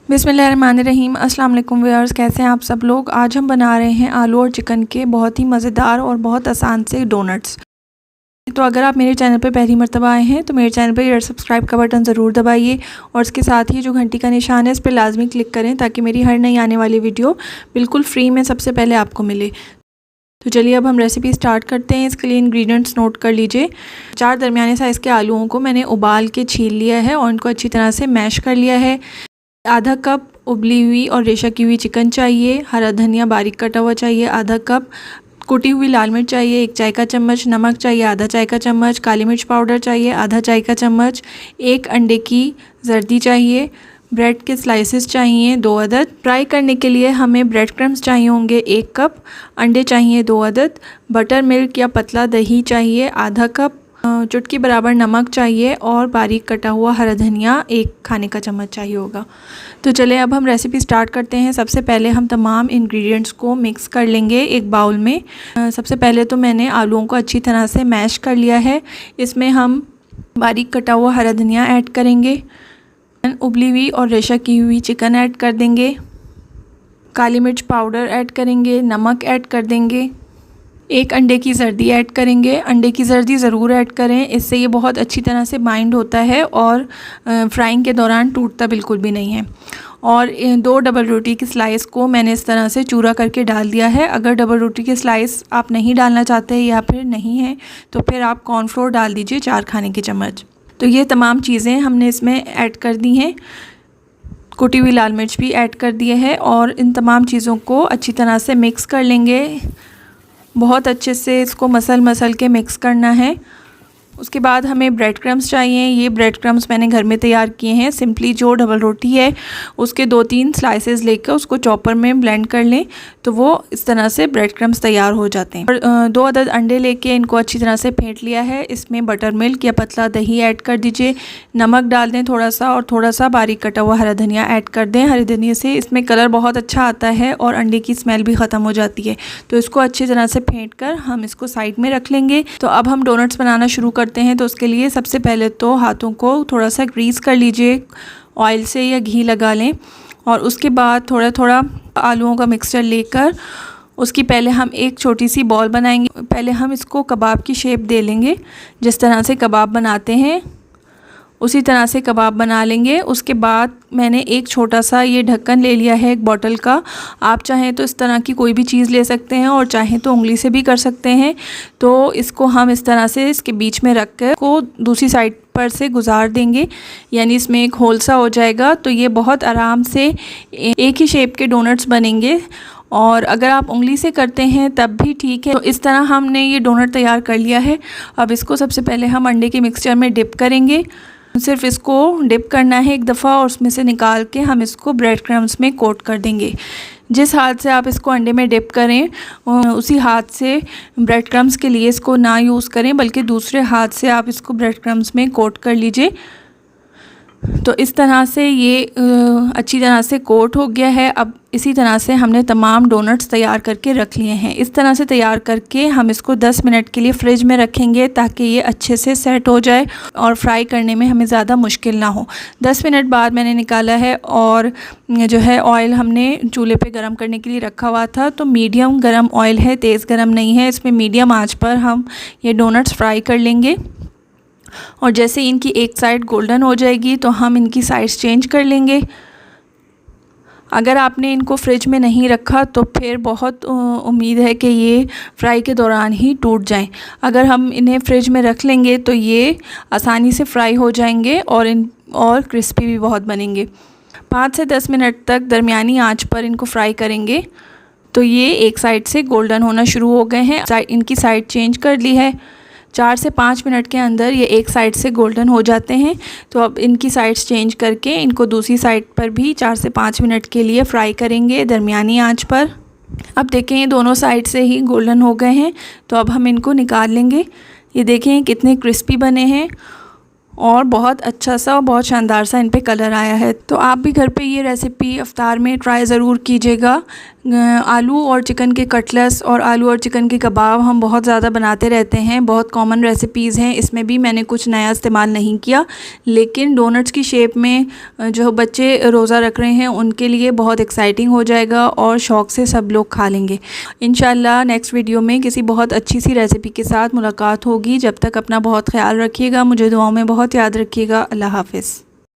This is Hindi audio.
बिस्मिल्लाहिर्रहमानिर्रहीम। अस्सलाम वालेकुम व्यूअर्स, कैसे हैं आप सब लोग। आज हम बना रहे हैं आलू और चिकन के बहुत ही मज़ेदार और बहुत आसान से डोनट्स। तो अगर आप मेरे चैनल पर पहली मर्तबा आए हैं तो मेरे चैनल पर रेड सब्सक्राइब का बटन ज़रूर दबाइए और इसके साथ ही जो घंटी का निशान है इस पर लाजमी क्लिक करें ताकि मेरी हर नई आने वाली वीडियो बिल्कुल फ्री में सबसे पहले आपको मिले। तो चलिए अब हम रेसिपी स्टार्ट करते हैं। इसके लिए इंग्रेडिएंट्स नोट कर लीजिए। 4 दरमियाने साइज़ के आलूओं को मैंने उबाल के छील लिया है और इनको अच्छी तरह से मैश कर लिया है। आधा कप उबली हुई और रेशा की हुई चिकन चाहिए। हरा धनिया बारीक कटा हुआ चाहिए आधा कप। कुटी हुई लाल मिर्च चाहिए 1 चाय का चम्मच। नमक चाहिए आधा चाय का चम्मच। काली मिर्च पाउडर चाहिए आधा चाय का चम्मच। 1 अंडे की जर्दी चाहिए। ब्रेड के स्लाइसेस चाहिए 2 अदद। फ्राई करने के लिए हमें ब्रेड क्रम्स चाहिए होंगे 1 कप। अंडे चाहिए 2 अदद। बटर मिल्क या पतला दही चाहिए आधा कप। चुटकी बराबर नमक चाहिए और बारीक कटा हुआ हरा धनिया 1 खाने का चम्मच चाहिए होगा। तो चले अब हम रेसिपी स्टार्ट करते हैं। सबसे पहले हम तमाम इंग्रेडिएंट्स को मिक्स कर लेंगे एक बाउल में। सबसे पहले तो मैंने आलूओं को अच्छी तरह से मैश कर लिया है। इसमें हम बारीक कटा हुआ हरा धनिया ऐड करेंगे। उबली हुई और रेशा की हुई चिकन ऐड कर देंगे। काली मिर्च पाउडर ऐड करेंगे। नमक ऐड कर देंगे। 1 अंडे की जर्दी ऐड करेंगे। अंडे की जर्दी ज़रूर ऐड करें, इससे ये बहुत अच्छी तरह से बाइंड होता है और फ्राइंग के दौरान टूटता बिल्कुल भी नहीं है। और 2 डबल रोटी की स्लाइस को मैंने इस तरह से चूरा करके डाल दिया है। अगर डबल रोटी की स्लाइस आप नहीं डालना चाहते या फिर नहीं है तो फिर आप कॉर्नफ्लोर डाल दीजिए 4 खाने के चम्मच। तो ये तमाम चीज़ें हमने इसमें ऐड कर दी हैं। कुटी हुई लाल मिर्च भी ऐड कर दिए है और इन तमाम चीज़ों को अच्छी तरह से मिक्स कर लेंगे। बहुत अच्छे से इसको मसल के मिक्स करना है। उसके बाद हमें ब्रेड क्रम्स चाहिए। ये ब्रेड क्रम्स मैंने घर में तैयार किए हैं। सिंपली जो डबल रोटी है उसके 2-3 स्लाइसेस लेकर उसको चॉपर में ब्लेंड कर लें तो वो इस तरह से ब्रेड क्रम्स तैयार हो जाते हैं। और 2 अदद अंडे लेके इनको अच्छी तरह से फेंट लिया है। इसमें बटर मिल्क या पतला दही ऐड कर दीजिए। नमक डाल दें थोड़ा सा और थोड़ा सा बारीक कटा हुआ हरा धनिया ऐड कर दें। हरे धनिया से इसमें कलर बहुत अच्छा आता है और अंडे की स्मेल भी ख़त्म हो जाती है। तो इसको अच्छी तरह से फेंट कर हम इसको साइड में रख लेंगे। तो अब हम डोनट्स बनाना शुरू करते हैं। तो उसके लिए सबसे पहले तो हाथों को थोड़ा सा ग्रीस कर लीजिए, ऑयल से या घी लगा लें और उसके बाद थोड़ा थोड़ा आलूओं का मिक्सचर लेकर उसकी पहले हम एक छोटी सी बॉल बनाएंगे। पहले हम इसको कबाब की शेप दे लेंगे। जिस तरह से कबाब बनाते हैं उसी तरह से कबाब बना लेंगे। उसके बाद मैंने एक छोटा सा ये ढक्कन ले लिया है एक बॉटल का। आप चाहें तो इस तरह की कोई भी चीज़ ले सकते हैं और चाहें तो उंगली से भी कर सकते हैं। तो इसको हम इस तरह से इसके बीच में रख कर को दूसरी साइड पर से गुजार देंगे, यानी इसमें एक होल सा हो जाएगा। तो ये बहुत आराम से एक ही शेप के डोनट्स बनेंगे। और अगर आप उंगली से करते हैं तब भी ठीक है। तो इस तरह हमने ये डोनट तैयार कर लिया है। अब इसको सबसे पहले हम अंडे के मिक्सचर में डिप करेंगे। सिर्फ इसको डिप करना है एक दफ़ा और उसमें से निकाल के हम इसको ब्रेड क्रम्स में कोट कर देंगे। जिस हाथ से आप इसको अंडे में डिप करें उसी हाथ से ब्रेड क्रम्स के लिए इसको ना यूज़ करें, बल्कि दूसरे हाथ से आप इसको ब्रेड क्रम्स में कोट कर लीजिए। तो इस तरह से ये अच्छी तरह से कोट हो गया है। अब इसी तरह से हमने तमाम डोनट्स तैयार करके रख लिए हैं। इस तरह से तैयार करके हम इसको 10 मिनट के लिए फ्रिज में रखेंगे ताकि ये अच्छे से सेट हो जाए और फ्राई करने में हमें ज़्यादा मुश्किल ना हो। 10 मिनट बाद मैंने निकाला है और जो है ऑयल हमने चूल्हे पे गरम करने के लिए रखा हुआ था। तो मीडियम गरम ऑयल है, तेज़ गरम नहीं है। इसमें मीडियम आँच पर हम ये डोनट्स फ्राई कर लेंगे और जैसे इनकी एक साइड गोल्डन हो जाएगी तो हम इनकी साइड्स चेंज कर लेंगे। अगर आपने इनको फ्रिज में नहीं रखा तो फिर बहुत उम्मीद है कि ये फ्राई के दौरान ही टूट जाएं। अगर हम इन्हें फ्रिज में रख लेंगे तो ये आसानी से फ्राई हो जाएंगे और क्रिस्पी भी बहुत बनेंगे। 5 से 10 मिनट तक दरमियानी आंच पर इनको फ्राई करेंगे। तो ये एक साइड से गोल्डन होना शुरू हो गए हैं। इनकी साइड चेंज कर ली है। 4 से 5 मिनट के अंदर ये एक साइड से गोल्डन हो जाते हैं। तो अब इनकी साइड्स चेंज करके इनको दूसरी साइड पर भी 4 से 5 मिनट के लिए फ्राई करेंगे दरमियानी आंच पर। अब देखें ये दोनों साइड से ही गोल्डन हो गए हैं। तो अब हम इनको निकाल लेंगे। ये देखें कितने क्रिस्पी बने हैं और बहुत अच्छा सा और बहुत शानदार सा इन पे कलर आया है। तो आप भी घर पे ये रेसिपी इफ्तार में ट्राई ज़रूर कीजिएगा। आलू और चिकन के कटलेट्स और आलू और चिकन के कबाब हम बहुत ज़्यादा बनाते रहते हैं, बहुत कॉमन रेसिपीज़ हैं, इसमें भी मैंने कुछ नया इस्तेमाल नहीं किया। लेकिन डोनट्स की शेप में जो बच्चे रोज़ा रख रहे हैं उनके लिए बहुत एक्साइटिंग हो जाएगा और शौक़ से सब लोग खा लेंगे। इंशाल्लाह नेक्स्ट वीडियो में किसी बहुत अच्छी सी रेसिपी के साथ मुलाकात होगी। जब तक अपना बहुत ख्याल रखिएगा, मुझे दुआओं में बहुत याद रखिएगा। अल्लाह हाफ़िज़।